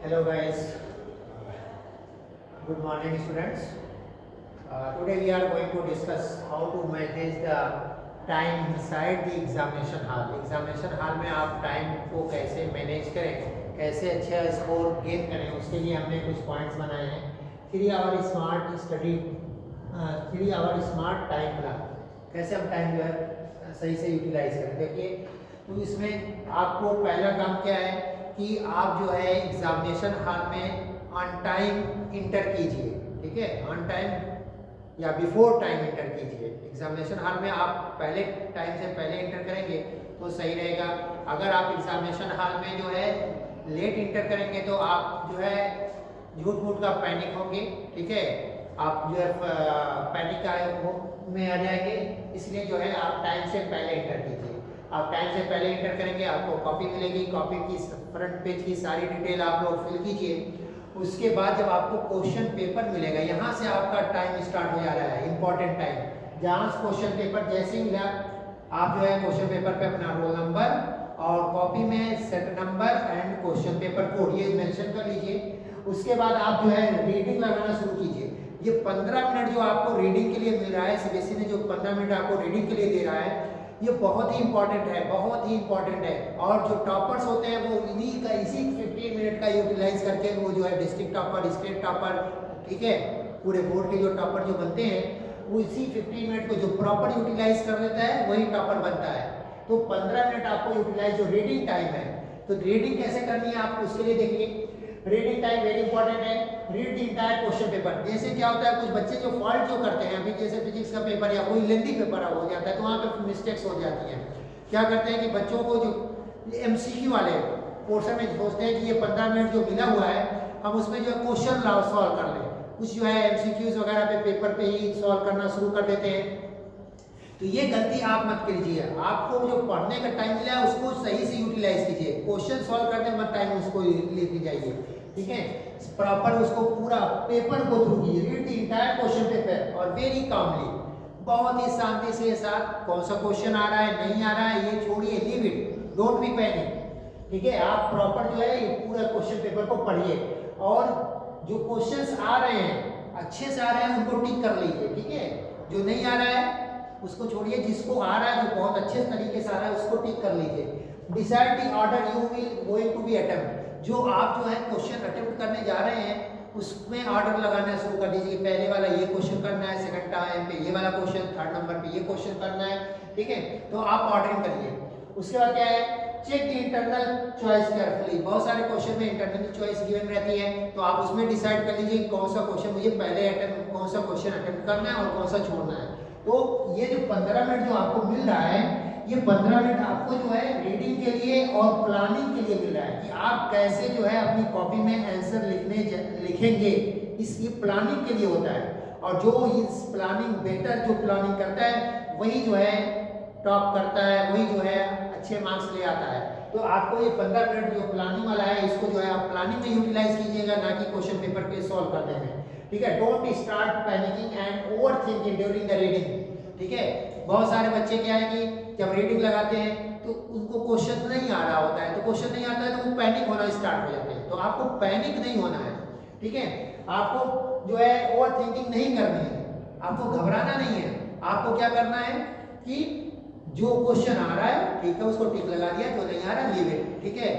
Hello guys, good morning students. Today we are going to discuss how to manage the time inside the examination hall. Examination hall में आप time को कैसे manage करें, कैसे अच्छा score gain करें, उसके लिए हमने कुछ पॉइंट्स बनाए हैं। 3 hour smart study, 3 hour smart time plan, कैसे हम टाइम जो है सही से यूटिलाइज करें। देखिए, तो इसमें आपको पहला काम क्या है कि आप जो है एग्जामिनेशन हॉल में ऑन टाइम इंटर कीजिए। ठीक है, ऑन टाइम या बिफोर टाइम इंटर कीजिए। एग्जामिनेशन हॉल में आप पहले टाइम से पहले इंटर करेंगे तो सही रहेगा। अगर आप एग्जामिनेशन हॉल में जो है लेट इंटर करेंगे तो आप जो है झूठ मूठ का पैनिक होंगे। ठीक है, आप जो है पैनिक में आ जाएंगे। इसलिए जो है आप टाइम से पहले इंटर कीजिए। आप टाइम से पहले इंटर करेंगे, आपको कॉपी मिलेगी, कॉपी की फ्रंट पेज की सारी डिटेल आप लोग फिल कीजिए। उसके बाद जब आपको क्वेश्चन पेपर मिलेगा, यहाँ से आपका टाइम स्टार्ट हो जा रहा है, इंपॉर्टेंट टाइम। जहाँ क्वेश्चन पेपर जैसे ही मिला, आप जो है क्वेश्चन पेपर पे अपना रोल नंबर और कॉपी में set number and question paper code ये मेंशन कर लीजिए। उसके बाद आप जो है रीडिंग लगाना शुरू कीजिए। ये 15 मिनट जो आपको रीडिंग के लिए मिल रहा है, सीबीएसई ने जो 15 मिनट आपको रीडिंग के लिए दे रहा है, ये बहुत ही इंपॉर्टेंट है, बहुत ही इंपॉर्टेंट है। और जो टॉपर्स होते हैं वो इसी 15 मिनट का यूटिलाइज करके वो जो है डिस्ट्रिक्ट टॉपर, स्टेट टॉपर, ठीक है, पूरे बोर्ड के जो टॉपर जो बनते हैं वो इसी 15 मिनट को जो प्रॉपर यूटिलाइज कर लेता है वही टॉपर बनता है। तो 15 मिनट आपको यूटिलाइज, जो रीडिंग टाइम है, तो रीडिंग कैसे करनी है आप उसके लिए देखिए। रीडिंग टाइम वेरी इंपॉर्टेंट है। Read the entire question paper. जैसे क्या होता है, कुछ बच्चे जो फॉल्ट जो करते हैं, अभी जैसे फिजिक्स का पेपर या कोई लेंथी पेपर हो जाता है तो वहाँ पे मिस्टेक्स हो जाती हैं। क्या करते हैं कि बच्चों को जो एमसीक्यू वाले पोर्शन में सोचते हैं कि ये 15 मिनट जो मिला हुआ है हम उसमें जो है क्वेश्चन सॉल्व कर लें। कुछ जो है एमसीक्यूज वगैरह पे पेपर पे ही सॉल्व करना शुरू कर देते हैं। तो ये गलती आप मत कीजिए। आपको जो पढ़ने का टाइम मिला है उसको सही से यूटिलाइज कीजिए। क्वेश्चन सॉल्व करने मत टाइम उसको लेके जाइए। ठीक है, प्रॉपर उसको पूरा पेपर को थ्रू कीजिए। Read the entire question paper और वेरी कामली, बहुत ही शांति से साथ कौन सा क्वेश्चन आ रहा है नहीं आ रहा है ये छोड़िए, leave it, don't be panic. ठीक है, आप प्रॉपर जो है पूरा क्वेश्चन पेपर को पढ़िए और जो क्वेश्चंस आ रहे हैं अच्छे से आ रहे हैं उनको टिक कर लीजिए। ठीक है, जो नहीं आ रहा है उसको छोड़िए, जिसको आ रहा है जो बहुत अच्छे तरीके से आ रहा है उसको टिक कर लीजिए। Decide the order you will going to be attempt. जो आप जो है क्वेश्चन अटेम्प्ट करने जा रहे हैं उसमें ऑर्डर लगाना शुरू कर दीजिए। पहले वाला ये क्वेश्चन करना है, सेकंड टाइम पे ये वाला क्वेश्चन, थर्ड नंबर पे ये क्वेश्चन करना है। ठीक है, तो आप ऑर्डरिंग करिए। उसके बाद क्या है, check the internal choice carefully. बहुत सारे क्वेश्चन में इंटरनल चॉइस गिवन रहती है, तो आप उसमें डिसाइड कर लीजिए कौन सा क्वेश्चन मुझे पहले अटेम्प्ट, कौन सा क्वेश्चन अटेम्प्ट करना है और कौन सा छोड़ना है। तो ये जो 15 मिनट जो आपको मिल रहा है, ये 15 मिनट आपको जो है रीडिंग के लिए और प्लानिंग के लिए मिल रहा है कि आप कैसे जो है अपनी कॉपी में आंसर लिखेंगे। ये प्लानिंग के लिए होता है। और जो इस प्लानिंग बेटर जो प्लानिंग करता है वही जो है टॉप करता है, वही जो है अच्छे मार्क्स ले आता है। तो आपको ये 15 मिनट जो प्लानिंग वाला है इसको जो है आप प्लानिंग में यूटिलाइज कीजिएगा, ना कि क्वेश्चन पेपर पे सॉल्व करने में। ठीक है, don't start panicking and over thinking during the reading. ठीक है, बहुत सारे बच्चे क्या है कि जब रीडिंग लगाते हैं तो उनको क्वेश्चन नहीं आ रहा होता है, तो क्वेश्चन नहीं आता है तो वो पैनिक होना स्टार्ट हो जाते हैं। तो आपको पैनिक नहीं होना है। ठीक है, आपको जो है ओवर थिंकिंग नहीं करनी है, आपको घबराना नहीं है। आपको क्या करना है कि जो क्वेश्चन आ रहा है ठीक है उसको टिक लगा दिया, जो नहीं आ रहा लीव इट। ठीक है,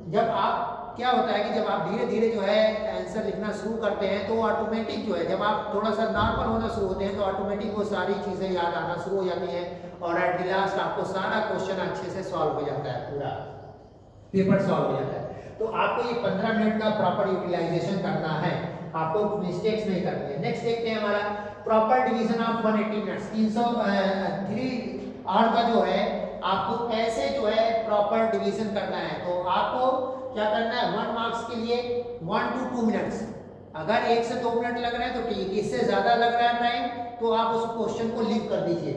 जब आप क्या होता है कि जब आप धीरे धीरे जो है आंसर लिखना शुरू करते हैं तो ऑटोमेटिक जो है जब आप थोड़ा सा नॉर्मल होना शुरू होते हैं तो ऑटोमेटिक वो सारी चीज़ें याद आना शुरू हो जाती हैं और एट द लास्ट आपको सारा क्वेश्चन अच्छे से सॉल्व हो जाता है, पूरा पेपर सॉल्व हो जाता है। तो आपको ये 15 मिनट का प्रॉपर यूटिलाइजेशन करना है, आपको मिस्टेक्स नहीं करनी है। नेक्स्ट देखते हैं हमारा proper division of 180 minutes. 303 R का जो है आपको कैसे जो है प्रॉपर डिवीजन करना है। तो आपको क्या करना है, 1 मार्क्स के लिए 1 to 2 मिनट्स। अगर 1 से 2 मिनट लग रहा है तो ठीक, इससे ज्यादा लग रहा है टाइम तो आप उस क्वेश्चन को लीव कर दीजिए।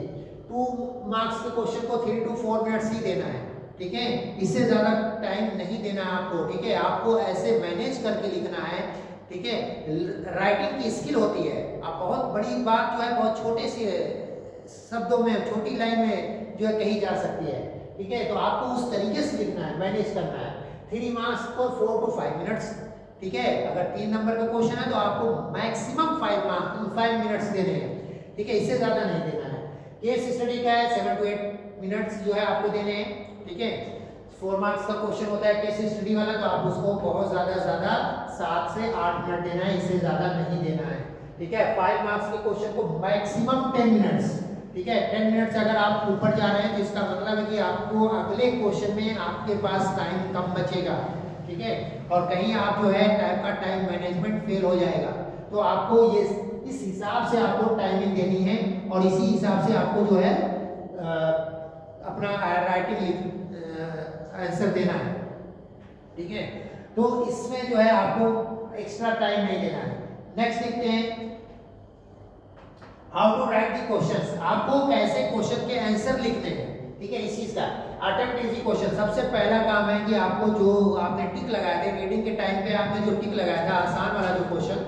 2 मार्क्स के क्वेश्चन को 3 to 4 मिनट्स ही देना है। ठीक है, इससे ज्यादा टाइम नहीं देना है आपको। ठीक है, आपको ऐसे मैनेज करके लिखना है। ठीक है, राइटिंग की स्किल होती है, आप बहुत बड़ी बात जो है बहुत छोटे से शब्दों में, छोटी लाइन में जो है कही जा सकती है। ठीक है, तो आपको उस तरीके से लिखना है, मैनेज करना है। 3 मार्क्स को 4 to 5 मिनट्स, ठीक है। अगर 3 नंबर का क्वेश्चन है तो आपको मैक्सिमम 5 मिनट्स देने हैं, ठीक है, इससे ज्यादा नहीं देना है। केस स्टडी का है 7 to 8 मिनट्स जो है आपको देने हैं, ठीक है। 4 मार्क्स का क्वेश्चन होता है केस स्टडी वाला, तो आप उसको बहुत ज्यादा 7 से 8 मिनट देना है, इससे ज्यादा नहीं देना है, ठीक है। 5 मार्क्स के क्वेश्चन को मैक्सिमम 10 मिनट्स, ठीक है। 10 मिनट से अगर आप ऊपर जा रहे हैं तो इसका मतलब है कि आपको अगले क्वेश्चन में आपके पास टाइम कम बचेगा, ठीक है। और कहीं आप जो है टाइम मैनेजमेंट फेल हो जाएगा, तो आपको ये इस हिसाब से आपको टाइमिंग देनी है और इसी हिसाब से आपको जो है अपना राइटिंग आंसर देना है, ठीक है। तो इसमें जो है आपको एक्स्ट्रा टाइम नहीं देना है। नेक्स्ट देखते हैं how to write the questions, आपको कैसे क्वेश्चन के आंसर लिखने हैं, ठीक है। इस चीज का अटेम्प्ट इजी क्वेश्चन, सबसे पहला काम है कि आपको जो आपने टिक लगाए थे रीडिंग के टाइम पे, आपने जो टिक लगाया था आसान वाला जो क्वेश्चन,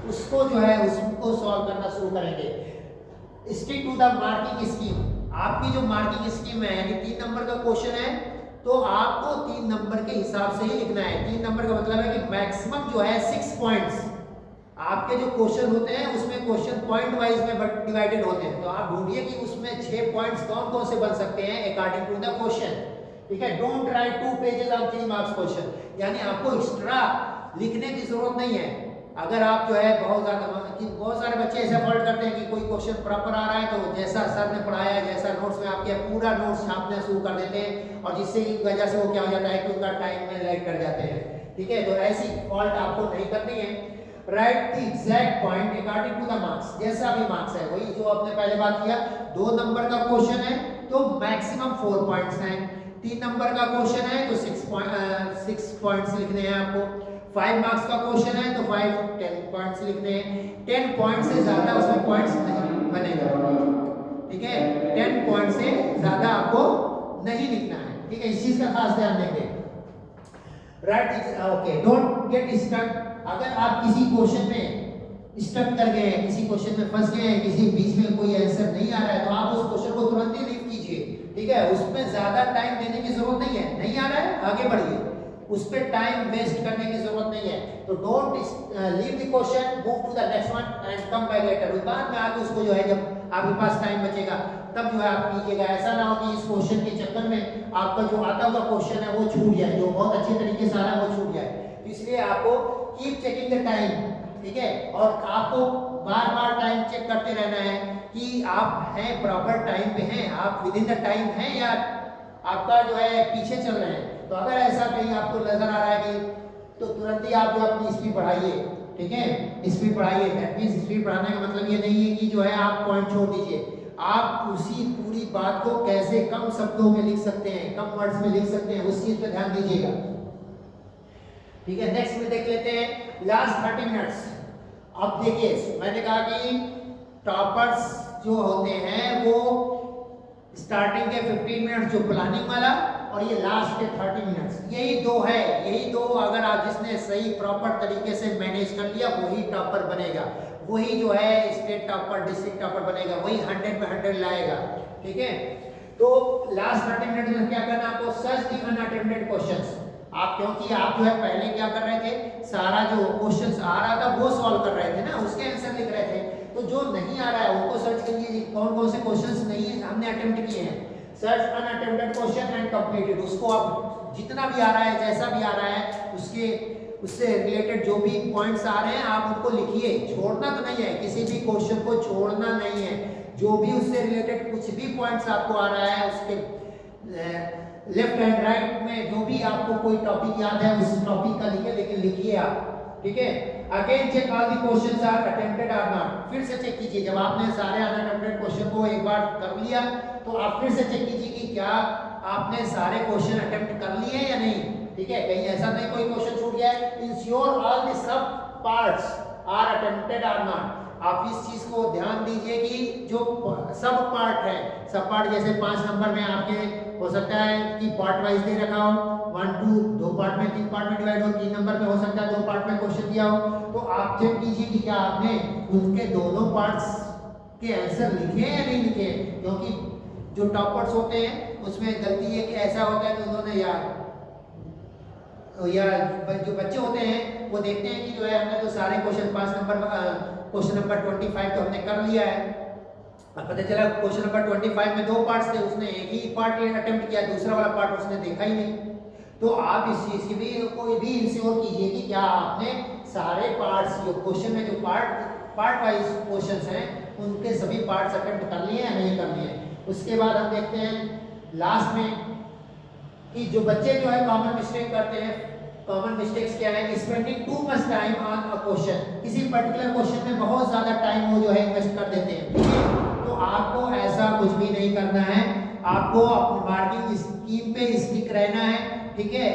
उसको जो है उसको सॉल्व करना शुरू करेंगे। Stick to the marking scheme, आपकी जो मार्किंग स्कीम है यानी 3 नंबर का क्वेश्चन है तो आपको 3 नंबर के हिसाब से ही लिखना है। 3 नंबर का मतलब है कि मैक्सिमम जो है 6 पॉइंट्स, आपके जो क्वेश्चन होते हैं उसमें क्वेश्चन पॉइंट वाइज में डिवाइडेड होते हैं, तो आप ढूंढिए कि उसमें 6 पॉइंट्स कौन कौन से बन सकते हैं अकॉर्डिंग टू द क्वेश्चन, ठीक है। Don't write 2 pages on 3 marks question, यानी आपको एक्स्ट्रा लिखने की जरूरत नहीं है। अगर आप जो है बहुत सारे बच्चे ऐसा फॉल्ट करते हैं कि कोई क्वेश्चन प्रॉपर आ रहा है तो जैसा सर ने पढ़ाया जैसा नोट्स में आपके पूरा नोट्स छापना शुरू कर देते हैं और जिससे वजह से वो क्या हो जाता है कि उनका टाइम में लैग कर जाते हैं, ठीक है। तो ऐसी फॉल्ट आपको नहीं करनी है। Write the exact point according to the marks, जैसा भी मार्क्स है वही जो आपने पहले बात किया। 2 नंबर का क्वेश्चन है तो मैक्सिमम 4 पॉइंट्स हैं, 3 नंबर का क्वेश्चन है तो 6 पॉइंट्स लिखने हैं आपको, 5 मार्क्स का क्वेश्चन है तो 10 पॉइंट्स लिखने हैं। 10 पॉइंट से ज्यादा उसमें पॉइंट्स नहीं बनेगा, ठीक है। 10 पॉइंट से ज्यादा आपको नहीं लिखना है, ठीक है। इस चीज का खास ध्यान देंगे। Right, okay, don't get stuck, अगर आप किसी क्वेश्चन में स्टक कर गए हैं, किसी क्वेश्चन में फंस गए हैं, किसी बीच में कोई आंसर नहीं आ रहा है तो आप उस क्वेश्चन को तुरंत ही लीव कीजिए, ठीक है। उसमें ज्यादा टाइम देने की जरूरत नहीं है, नहीं आ रहा है आगे बढ़िए, उस पर टाइम वेस्ट करने की जरूरत नहीं है। तो don't leave the question, move to the next one and come back later, बाद में आके उसको जो है जब आपके पास टाइम बचेगा तब जो है आप कीजिएगा। ऐसा ना हो कि इस क्वेश्चन के चक्कर में आपका जो आता हुआ क्वेश्चन है वो छूट जाए, जो बहुत अच्छे तरीके से आ रहा है वो छूट जाए। तो इसलिए आपको कीप चेकिंग द टाइम, ठीक है, और आपको बार बार टाइम चेक करते रहना है कि आप हैं प्रॉपर टाइम पे हैं, आप विद इन द टाइम हैं या आपका जो है पीछे चल रहे हैं। तो अगर ऐसा कहीं आपको नजर आ रहा है कि तो तुरंत ही आप जो अपनी स्पीड बढ़ाइए, ठीक है, स्पीड बढ़ाइए। दैट मींस स्पीड बढ़ाने का मतलब ये नहीं है कि जो है आप पॉइंट छोड़ दीजिए, आप उसी पूरी बात को कैसे कम शब्दों में लिख सकते हैं, कम वर्ड्स में लिख सकते हैं, उस चीज पे ध्यान दीजिएगा, ठीक है। नेक्स्ट में देख लेते हैं लास्ट 30 मिनट्स। अब देखिए मैंने कहा कि टॉपर्स जो होते हैं वो स्टार्टिंग के 15 मिनट जो प्लानिंग वाला और ये लास्ट के 30 मिनट्स, यही दो है, यही दो अगर आप जिसने सही प्रॉपर तरीके से मैनेज कर लिया वही टॉपर बनेगा, वही जो है स्टेट टॉपर डिस्ट्रिक्ट टॉपर बनेगा, वही 100 पे 100 लाएगा, ठीक है। तो लास्ट 30 मिनट में क्या करना आपको, सर्च द अनअटेम्प्टेड क्वेश्चंस। आप क्योंकि आप जो है पहले क्या कर रहे थे, सारा जो क्वेश्चंस आ रहा था वो सॉल्व कर रहे थे ना, उसके आंसर लिख रहे थे। तो जो नहीं आ रहा है उनको सर्च करिए कौन कौन से क्वेश्चंस नहीं हमने अटेम्प्ट किए हैं। Search unattempted question and completed, उसको आप जितना भी आ रहा है जैसा भी आ रहा है उससे रिलेटेड जो भी पॉइंट्स आ रहे हैं आप उनको लिखिए, छोड़ना तो नहीं है, किसी भी क्वेश्चन को छोड़ना नहीं है। जो भी उससे रिलेटेड कुछ भी पॉइंट्स आपको आ रहा है उसके लेफ्ट एंड राइट में जो भी आपको कोई टॉपिक याद है उस टॉपिक का लिखिए, लेकिन लिखिए आप, ठीक है। Again check all the questions are attempted or not, फिर से चेक कीजिए। जब आपने सारे अनअटेम्प्टेड क्वेश्चन को एक बार कर लिया तो आप फिर से चेक कीजिए कि क्या आपने सारे क्वेश्चन अटेम्प्ट कर लिए या नहीं, ठीक है। कहीं ऐसा नहीं कोई क्वेश्चन छूट गया है। Ensure all the sub parts are attempted or not, आप इस चीज को ध्यान दीजिए कि जो सब पार्ट है, सब पार्ट जैसे 5 नंबर में आपके हो सकता है कि पार्ट वाइज दे रखा हो, 1 2 2 पार्ट में 3 पार्ट में डिवाइड हो, 3 नंबर में हो सकता है 2 पार्ट में क्वेश्चन दिया हो, तो आप चेक कीजिए कि क्या आपने उनके दोनों पार्ट्स के आंसर लिखे या नहीं लिखे। क्योंकि जो टॉपर्स होते हैं उसमें गलती है कि ऐसा होता है कि उन्होंने यार या जो बच्चे होते हैं वो देखते हैं कि जो है हमने तो सारे क्वेश्चन 5 नंबर क्वेश्चन नंबर 25 तो हमने कर लिया है। अब पता चला क्वेश्चन नंबर 25 में 2 पार्ट्स थे, उसने एक ही पार्ट अटेम्प्ट किया, दूसरा वाला पार्ट उसने देखा ही नहीं। तो आप इस चीज की भी कोई भी इंश्योर कीजिए कि क्या आपने सारे पार्ट्स जो क्वेश्चन में जो पार्ट वाइज क्वेश्चंस हैं उनके सभी पार्ट्स अटेम्प्ट कर लिए या नहीं कर लिए। उसके बाद हम देखते हैं लास्ट में कि जो बच्चे जो है कॉमन मिस्टेक करते हैं। कॉमन मिस्टेक्स क्या है? Spending too much time on a question, किसी पर्टिकुलर क्वेश्चन में बहुत ज्यादा टाइम वो जो है इन्वेस्ट कर देते हैं, ठीक है। तो आपको ऐसा कुछ भी नहीं करना है, आपको अपनी मार्किंग स्कीम पे स्टिक रहना है, ठीक है।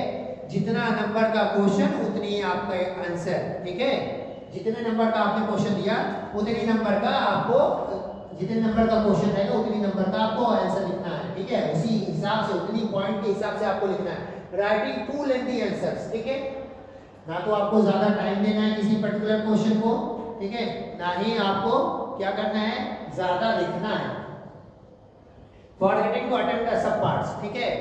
जितना नंबर का क्वेश्चन उतनी आपका आंसर, ठीक है। जितने नंबर का आपने क्वेश्चन दिया उतनी नंबर का आपको, जितने नंबर का क्वेश्चन रहेगा उतनी नंबर का आपको आंसर लिखना है, ठीक है। उसी हिसाब से उतनी पॉइंट के हिसाब से आपको लिखना है। राइटिंग टू लेंथी आंसर्स, ठीक है। ना तो आपको ज्यादा टाइम देना है किसी पर्टिकुलर क्वेश्चन को, ठीक है, ना ही आपको क्या करना है, ज्यादा लिखना है। Forgetting to attempt the sub parts, ठीक है।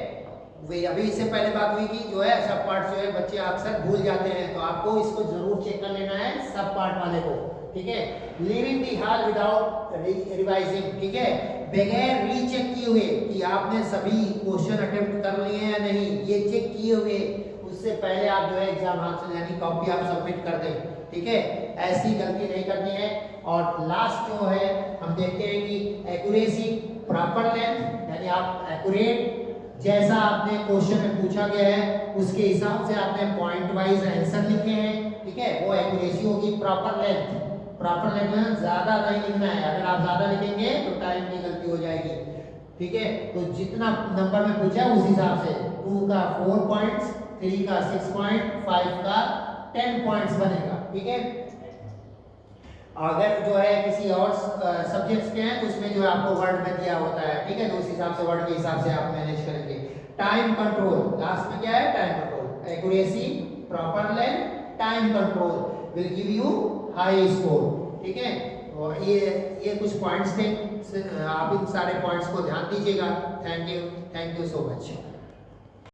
वे अभी इससे पहले बात हुई कि जो है सब पार्ट्स जो है बच्चे अक्सर भूल जाते हैं, तो आपको इसको जरूर चेक कर लेना है सब पार्ट वाले को, ठीक है। लीविंग दी हॉल विदाउट रिवाइजिंग, ठीक है, बगैर रीचेक किए हुए कि आपने सभी क्वेश्चन अटेम्प्ट कर लिए हैं या नहीं, ये चेक किए हुए उससे पहले आप जो है एग्जाम हॉल से यानी कॉपी आप सबमिट कर दें, ठीक है। ऐसी गलती नहीं करनी है। और लास्ट जो है हम देखते हैं कि एक्यूरेसी, प्रॉपर लेंथ, यानी आप एक्यूरेट जैसा आपने क्वेश्चन में पूछा गया है उसके हिसाब से आपने पॉइंट वाइज आंसर लिखे हैं, ठीक है, वो एक्यूरेसी होगी। प्रॉपर लेंथ, प्रॉपर लेंथ में ज्यादा नहीं लिखना है, अगर आप ज्यादा लिखेंगे तो टाइम की गलती हो जाएगी, ठीक है। तो जितना नंबर में पूछा है उस हिसाब से 2 का 4 पॉइंट्स, 3 का 6 पॉइंट, 5 का 10 पॉइंट्स बनेगा, ठीक है। अगर जो है किसी और सब्जेक्ट्स के हैं तो उसमें जो है आपको वर्ड में दिया होता है, ठीक है, तो उस हिसाब से वर्ड के हिसाब से आप मैनेज करेंगे। टाइम कंट्रोल, लास्ट में क्या है, time control. Accuracy, proper length, time control will give you high score, ठीक है। और ये कुछ पॉइंट्स थे, आप इन सारे पॉइंट्स को ध्यान दीजिएगा। Thank you so much.